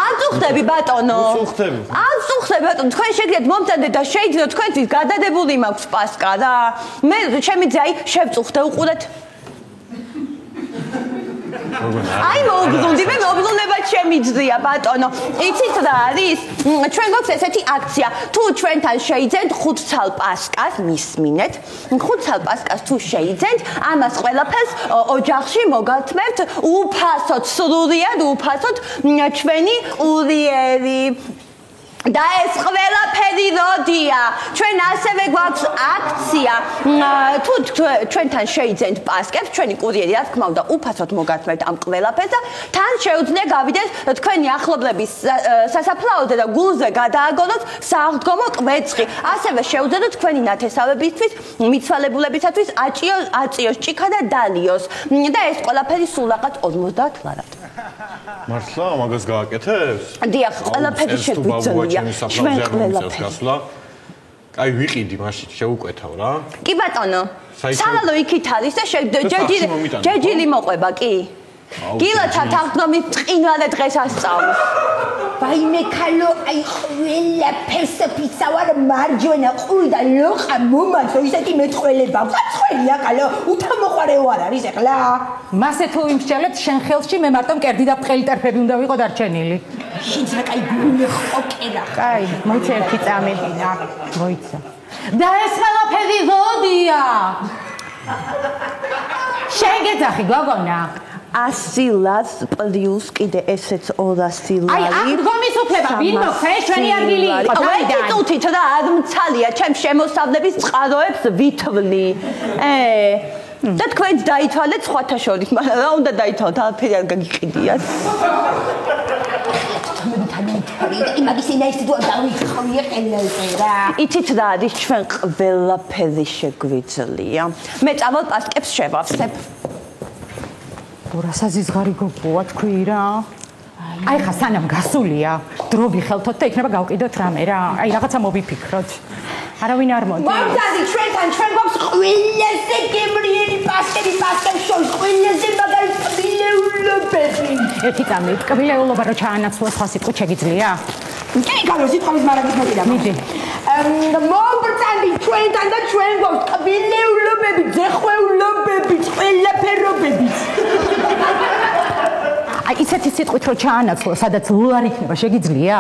არ წუხდები ბატონო. წუხდები. არ წუხდები ბატონო, თქვენ შეგიძლიათ მომწადეთ და შეიძლება თქვენთვის გადადებული მაქვს პასკა რა. მე შემიძლია აი შევწუხდე უყურეთ. აი მოგზუნდი, მე მოგზუნებად შემიძლია ბატონო. იცით რა არის? ჩვენ გვაქვს ესეთი აქცია. თუ ჩვენთან შეიძენთ 5 ცალ პასკას, მისმინეთ. 5 ცალ პასკას თუ შეიძენთ, ამას ყველაფერს ოჯახში მოგართმევთ უფასოდ, სრულიად უფასოდ ჩვენი ურიერი. და ეს ყველაფერი როდია? ჩვენ ასევე გვაქვს აქცია. თუ ჩვენთან შეიძენთ პასკებს, ჩვენი კურიერი რა თქმა უნდა უფასოდ მოგართმევთ ამ ყველაფერს და თან შეუძლია გავიდეთ თქვენი ახლობლების სასაფლაოზე და გულზე გადააგონოთ სააღდგომო კვეცხი. ასევე შეუძლია თქვენი ნათესავებისთვის, მიცვალებულებისათვის აწიოს ჭიქა და დალიოს. და ეს ყველაფერი სულ რაღაც 50 ლარად. მართლა მაგას გააკეთებს? დიახ, ყველაფერი შეგვიძლია. ჩვენ ყველაფერი. აი ვიყიდი მაშინ შეუკვეთავ რა. კი ბატონო. სალალო იქით არის და ჯეჯილი მოყვება კი. გილათა თაღდომის წინვალე დღეს ასწავლო. ვაიმე ხალო, აი ყველაფერს ფიცავარ მარჯვენა ყური და ლოყა მომაცო ისეთი მეწყველება. წაწყველია ხალო, უთამოყარე ვარ არის ახლა. მასე თუ იმსჯელებს შენ ხელში მე მარტო მკერდი და ფხელი ტერფები უნდა ვიყო დარჩენილი. შეიძლება კაი გული ხოკერა. კაი, მოიცე ერთი წამი. მოიცა. და ეს ყველაფერი როდია? შენ გეძახი გოგონა. 100 ლარს პლუს კიდე ესეც 200 ლარი. აი, აღდგომის უფლება ვინ მოხდეს ჩვენი ადგილი იყო თავიდან. ვეთიტოთ და არ მცალია ჩემ შემოსავლების წყაროებს ვითვლი. და თქვენ დაითვალეთ სხვათა შორის, მაგრამ რა უნდა დაითვალოთ, არაფერი არ გაგიყიდიათ. იმაგის ინაისტი თუ დავიხავია ყელაზე რა. იცით რა არის ჩვენ ყველაფერი შეგვიძლია. მე წავალ პასკებს შევავსებ. რასაზიზღარი გოგოა თქვი რა. აი ხა სანამ გასულია, დრო ვიხელთოთ და იქნება გავყიდოთ რამე რა. აი რაღაცა მოვიფიქროთ. არავინ არ მოდი. მომწადი ჩვენთან, ჩვენ გვაქვს ყველაზე გემრიელი პასკები პასკებს შორის, ყველაზე მაგარი ტკბილეულობები. ერთი წამი, ტკბილეულობა რო ჩაანაცვლოს სხვა სიტყვით შეგიძლია? კი, გარო სიტყვის მარაგის მოკიდა. მიდი. მომწადი ჩვენთან და ჩვენ გვაქვს ტკბილეულობები, ძეხვეულობები, ყველაფერობები. აი ისეთი სიტყვით რო ჩაანაცვლო, სადაც ლ არ იქნება, შეგიძლია?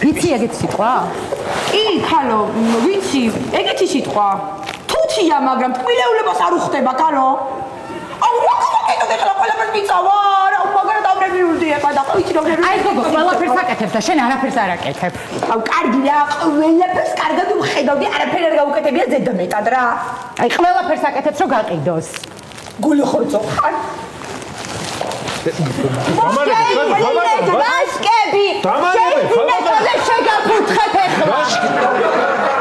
ვიცი ეგეთი სიტყვა? კი, ხალო, ვიცი, ეგეთი სიტყვა. თუთია, მაგრამ ტკბილეულობას არ უხდება, ხალო. აუ, რა გაკეთოთ ახლა ყველაფერს მიწავა? რა, მაგრამ დავრებიულდი ეხლა და ვიცი რომ აი გოგო, ყველაფერს აკეთებ და შენ არაფერს არ აკეთებ. აუ, კარგი რა, ყველაფერს კარგად ვხედავდი, არაფერი არ გაუკეთებია ზედმეტად რა. აი ყველაფერს აკეთებს რომ გაყიდოს. გული ხორცო ხარ. ბასკები! შეგინეთ შეგაფუთხეთ ეხლა.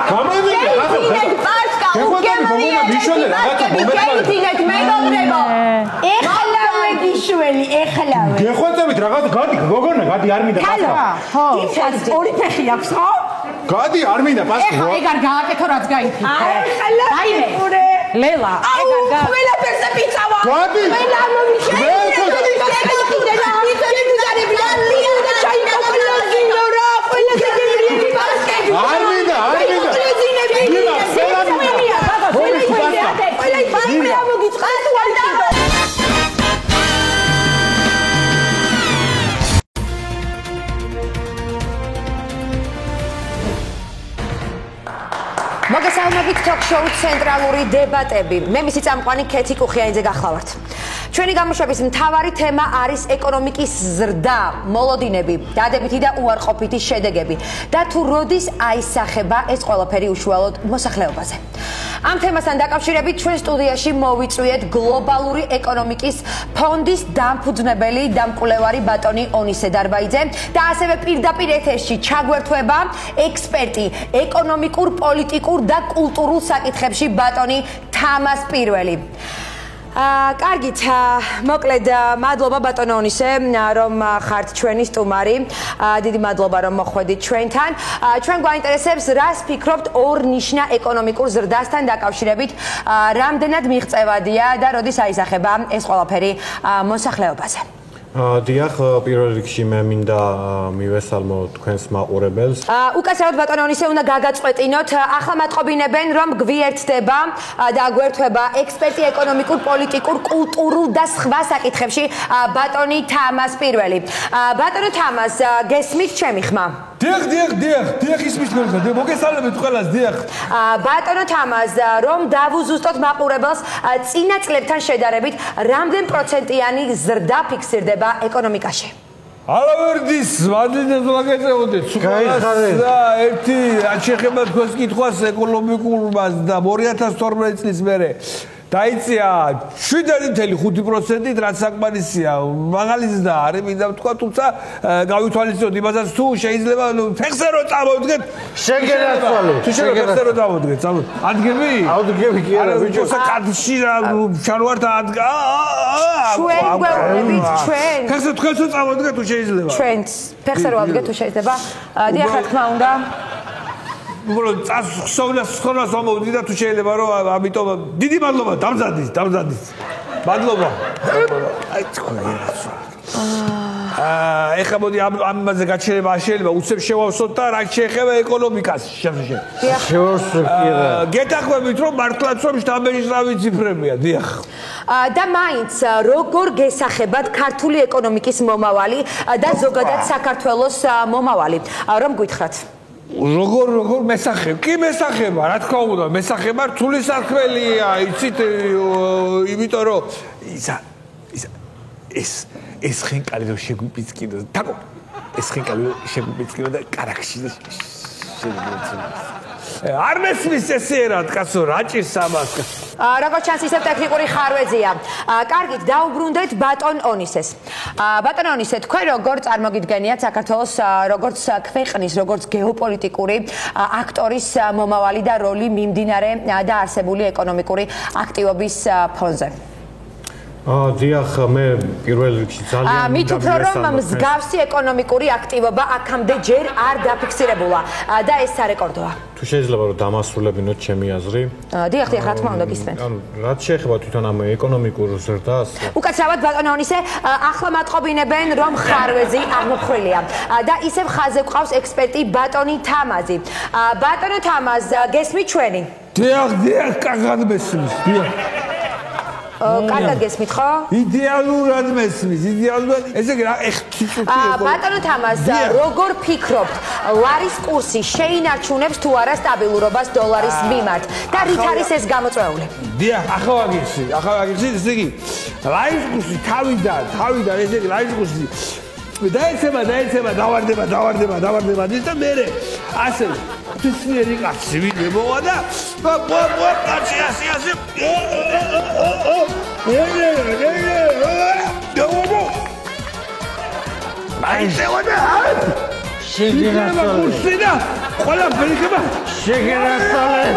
შეგინეთ ბასკა, შეგინეთ მეგობრებო. ეხლავე გიშველი, ეხლავე. გეხვეწებით რაღაც გადი გოგონა, გადი არ მინდა პასკა. ხო, ის ორი ფეხი აქვს, ხო? გადი არ მინდა პასკა. ეხლა ეგ არ გააკეთო რაც გაიფიქრე. დაიმე. ლელა, ეგ არ გა. ყველაფერზე პიცავა. გადი. ყველა მოგესალმებით ток-შოუ ცენტრალური დებატები. მე მისი წამყვანი ქეთი კუხიანიძე გახლავართ. ჩვენი გამოშვების მთავარი თემა არის ეკონომიკის ზრდა, მოლოდინები, დადებითი და უარყოფითი შედეგები და თუ როდის აისახება ეს ყველაფერი უშუალოდ მოსახლეობაზე. ამ თემასთან დაკავშირებით ჩვენ სტუდიაში მოვიწვიეთ გლობალური ეკონომიკის ფონდის დამფუძნებელი და მკვლევარი ბატონი ონისე დარბაიძე და ასევე პირდაპირ ეთერში ჩაგვერთვება ექსპერტი ეკონომიკურ, პოლიტიკურ და კულტურულ საკითხებში ბატონი თამას პირველი. კარგით, მოკლედ მადლობა ბატონო ონისე, რომ ხართ ჩვენი სტუმარი. დიდი მადლობა რომ მოხვედით ჩვენთან. ჩვენ გვაინტერესებს რას ფიქრობთ ორნიშნა ეკონომიკურ ზრდასთან დაკავშირებით, რამდენად მიღწევადია და როდის აისახება ეს ყველაფერი მოსახლეობაზე. დიახ, პირველ რიგში მე მინდა მივესალმო თქვენს მაყურებელს. უკაცრავად ბატონო ონისე უნდა გაგაწყვეტინოთ, ახლა მატყობინებენ რომ გვერდდება და გვერდდება ექსპერტი ეკონომიკურ, პოლიტიკურ, კულტურულ და სხვა საკითხებში ბატონი თამას პირველი. ბატონო თამას, გესმით ჩემი ხმა? დიახ, ისმის თქვენ, მოგესალმებით ყველას, დიახ. ბატონო თამას, რომ დავუზუსტოთ მაყურებელს, წინა წლებთან შედარებით, რამდენ პროცენტიანი ზრდა ფიქსირდება ეკონომიკაში? ალავერდის მადლიდას ვაგეწეოდეთ. და ერთი შეეხება თქვენს კითხვას ეკონომიკურობას და 2012 წლის მერე დაიწია 7.5%-ით, რაც საკმარისია. მაღალიც და არის მინდა ვთქვა, თუმცა გავითვალისწინოთ იმასაც თუ შეიძლება ფეხზე რო წამოვდგეთ, შეგენაცვალოთ. თუ შეიძლება ფეხზე რო წამოვდგეთ, ადგები? ავდგები კი არა, ბიჭო, კადში ჩანვართ ადგა. ჩვენ გვეუბნებით, ჩვენ. ფეხზე თქვენც რო წამოვდგეთ, თუ შეიძლება. ჩვენც ფეხზე რო ავდგეთ, თუ შეიძლება. დიახ, რა თქმა უნდა. უბრალოდ წასხოვნას ამოვდი და თუ შეიძლება რომ ამიტომ დიდი მადლობა დამზადის. მადლობა. აი თქვენ რას. ეხლა მოდი ამაზე გაჩერება არ შეიძლება, უცებ შევავსოთ და რაც შეეხება ეკონომიკას. შევავსოთ კი რა. გეთახვებით რომ მართლაც რომ შტაბეჟისავი ციფრებია, დიახ. და მაინც როგორ გესახებათ ქართული ეკონომიკის მომავალი და ზოგადად საქართველოს მომავალი? რომ გითხრათ. როგორ მესახებ? კი მესახება, რა თქმა უნდა, მესახება რთული საქმეა, იცით, იმიტომ რომ ეს ხენკალი რომ შეგვიპიცკინოს, თაკო, ეს ხენკალი რომ შეგვიპიცკინოს და კარაქში შეგვიწინოს. არ მესმის ესე რა, კაცო, რა ჭირს ამას? როგორც ჩანს, ისევ ტექნიკური ხარვეზია. კარგით, დაუბრუნდეთ ბატონ ონისეს. ბატონ ონისე, თქვენ როგორ წარმოგიდგენიათ საქართველოს როგორც ქვეყნის, როგორც გეოპოლიტიკური აქტორის მომავალი და როლი მიმდინარე და არსებული ეკონომიკური აქტივობის ფონზე? დიახ, მე პირველ რიგში ძალიან მით უფრო რომ მსგავსი ეკონომიკური აქტივობა აქამდე ჯერ არ დაფიქსირებულა და ეს სარეკორდოა. თუ შეიძლება რომ დამასრულებინოთ ჩემი აზრი. დიახ, რა თქმა უნდა, გისმენთ. ანუ რაც შეეხება თვითონ ამ ეკონომიკურ ზრდას. უკაცრავად ბატონ ონისე, ახლა მატყობინებენ რომ ხარვეზი აღმოფხრილია და ისევ ხაზზე გვყავს ექსპერტი ბატონი თამაზი. ბატონო თამაზ, გესმით ჩვენი? დიახ, კარგად მესმის, დიახ. კარგად გესმით ხო? იდეალურად მესმის, იდეალურად. ესე იგი რა, ბატონო თამაზ, როგორ ფიქრობთ, ლარის კურსი შეინარჩუნებს თუ არა სტაბილურობას დოლარის მიმართ და რით არის ეს გამოწვეული? დიახ, ახლა ვაგიხსნით, ესე იგი ლარის კურსი თავიდან, ესე იგი ლარის კურსი დაეცემა, დავარდება ის და მე ასე ფისიერი კაცი ვიდე მოვა და კაცი ასე შეგერასალე ყველაფერი ხება შეგერასალე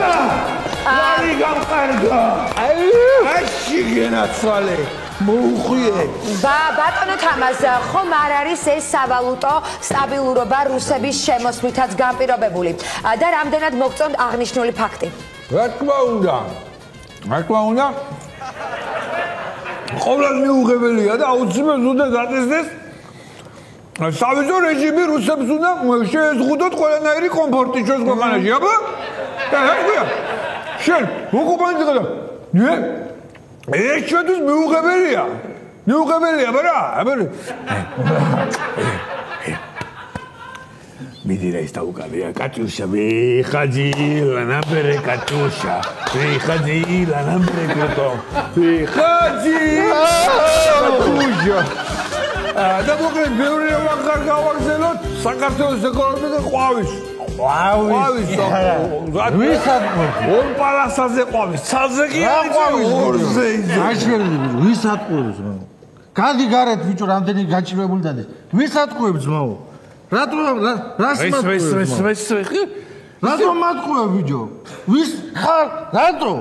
ლარი გამყარდა აი შეგერასალე მოუხვიე ბატონო თამაზ, ხომ არ არის ეს სავალუტო სტაბილურობა რუსების შემოსვლითაც განპირობებული და რამდენად მოგწონთ აღნიშნული ფაქტი? რა თქმა უნდა ყოველად მიუღებელია და აუცილებლად უნდა გაწესდეს სავიზო რეჟიმი რუსებს უნდა შეეზღუდოთ ყველანაირი კომფორტი ჩვენს ქვეყანაში, აბა? და რა ქვია? შენ ოკუპანტი ხარ და ეს ჩვენთვის მიუღებელია, აბა? მიდირა ის დაუკარია კატიუშა, ვიხაძი ლანაბერე კატიუშა, ვიხაძი ლანაბერე კატო, ვიხაძი კატიუშა. და მოკლედ ბევრი აღარ გავაგზავნოთ საქართველოს ეკონომიკა ყვავის. ვისაც ოპალასაზე ყვავის, ცალზე კი არ ყვავის ორზე იძე. ვისაც ყვავის, გადი გარეთ ბიჭო, რამდენი გაჭირებული დადეს. ვისაც ყვავის, ძმაო? რატომ მატყუებ ბიჭო? ვის ხარ? რატო?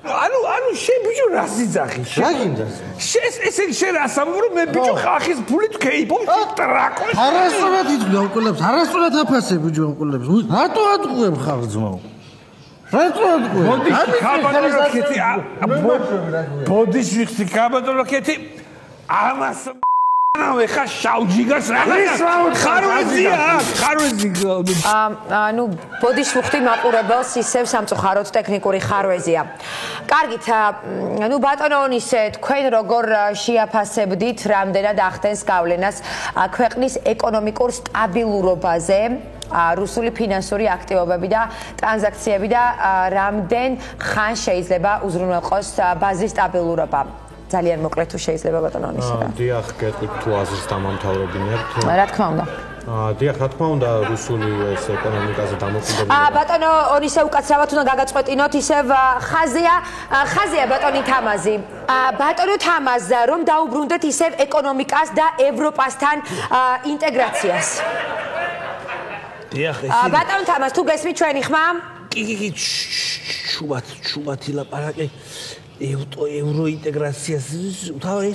ანუ შენ ბიჭო რა სიძახი? რა გინდა? ესე შენ ასამბრო მე ბიჭო ხახის ფულით ქეიპო ტრაკო. არასწორად იწვია უყოლებს, არასწორად აფასებ ბიჭო უყოლებს. რატო ატყუებ ხარ ძმაო? რატო ატყუებ? ბოდიშ ვიხდი კაბატონოკეთი ამას ნავე ხა შაუჯიგას რაღაც ხარვეზი ანუ ბოდიშ ვიხდი მაყურებელს ისევ სამწუხაროდ ტექნიკური ხარვეზია. კარგით, ანუ ბატონო ონისე, თქვენ როგორ შეაფასებდით რამდენად ახდენს გავლენას ქვეყნის ეკონომიკურ სტაბილურობაზე რუსული ფინანსური აქტივობები და ტრანზაქციები და რამდენ ხანს შეიძლება უზრუნველყოს ბაზრის სტაბილურობა? ძალიან მოკლედ თუ შეიძლება ბატონო ონისე. დიახ, გეტყვით თუ აზრს დამამთავრებინებთ. რა თქმა უნდა. დიახ, რა თქმა უნდა, რუსული ეს ეკონომიკაზე დამოკიდებულება. ბატონო ონისე, უკაცრავად უნდა გაგაწყვეტინოთ, ისევ ხაზია ბატონი თამაზი. ბატონო თამაზ, რომ დაუბრუნდეთ ისევ ეკონომიკას და ევროპასთან ინტეგრაციას. დიახ, ბატონო თამაზ, თუ გესმით ჩვენი ხმა? კი, ჩუბათი ლაპარაკი. ევრო ინტეგრაციას თავი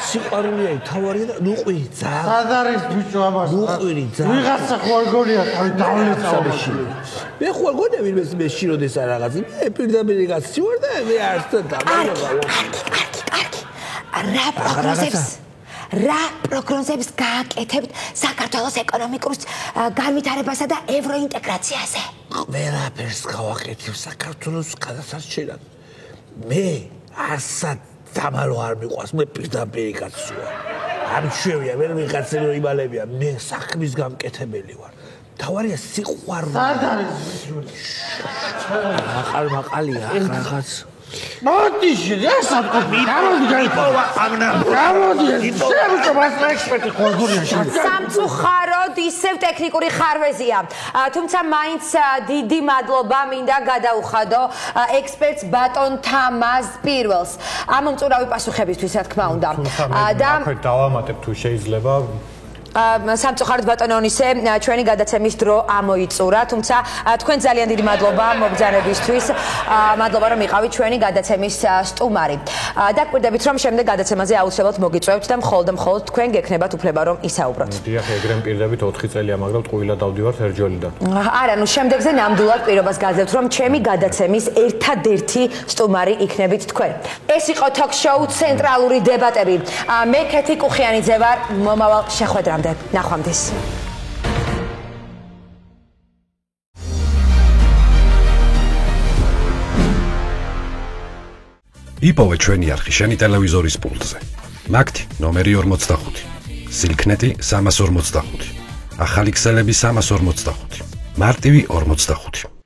სიყვარულია თავარია და ნუყვი ძაღლი. სად არის ბიჭო ამას? ნუყვი ძაღლი. ვიღაცა ხო არ გონია თავი დავლეცავში. მე ხო არ გონია მე შიროდეს არ რაღაც. მე პირდაპირ გაცი ვარ და მე არც რა პროგნოზებს გააკეთებთ საქართველოს ეკონომიკურ განვითარებასა და ევროინტეგრაციაზე? ყველაფერს გავაკეთებ საქართველოს გადასარჩენად. მე ასად დამალო არ მიყვას, მე პირდაპირ კაცი ვარ. ამშვევია, მე ვიღაცები რომ იმალებია, მე საქმის გამკეთებელი ვარ. თავარია სიყვარული. სად არის? მაყალია რაღაც. მოდი შეასად ყოფილი გამოდი გაიყოფა გამოდი შეიძლება მასლა ექსპერტი ხორგურია სამწუხაროდ ისევ ტექნიკური ხარვეზია თუმცა მაინც დიდი მადლობა მინდა გადაუხადო ექსპერტს ბატონ თამაზ პირველს ამ მომწურავი პასუხებისთვის რა თქმა უნდა და აქვე დავამატებ თუ შეიძლება სამწუხაროდ ბატონო ონისე ჩვენი გადაცემის დრო ამოიწურა თუმცა თქვენ ძალიან დიდი მადლობა მობრძანებისთვის მადლობა რომ იყავით ჩვენი გადაცემის სტუმარი დაგვირდებით რომ შემდეგ გადაცემაზე აუცილებლად მოგიწვევთ და მხოლოდ თქვენ გექნებათ უფლება რომ ისაუბროთ დიახ ეგრე მპირდებით 4 წელია მაგრამ ტყუილად დავდივართ ერჯოლიდან არა ნუ შემდეგზე ნამდვილად პირობას გაძლევთ რომ ჩემი გადაცემის ერთადერთი სტუმარი იქნებით თქვენ ეს იყო თოქ-შოუ ცენტრალური დებატები მე ქეთი კუხიანიძე ვარ მომავალ შეხვედრამდე ნახვამდის იპოვე ჩვენი არხი შენი ტელევიზორის პულტზე. მაგთი ნომერი 45. სილქნეტი 345. ახალი ქსელები 345. მარტივი 45.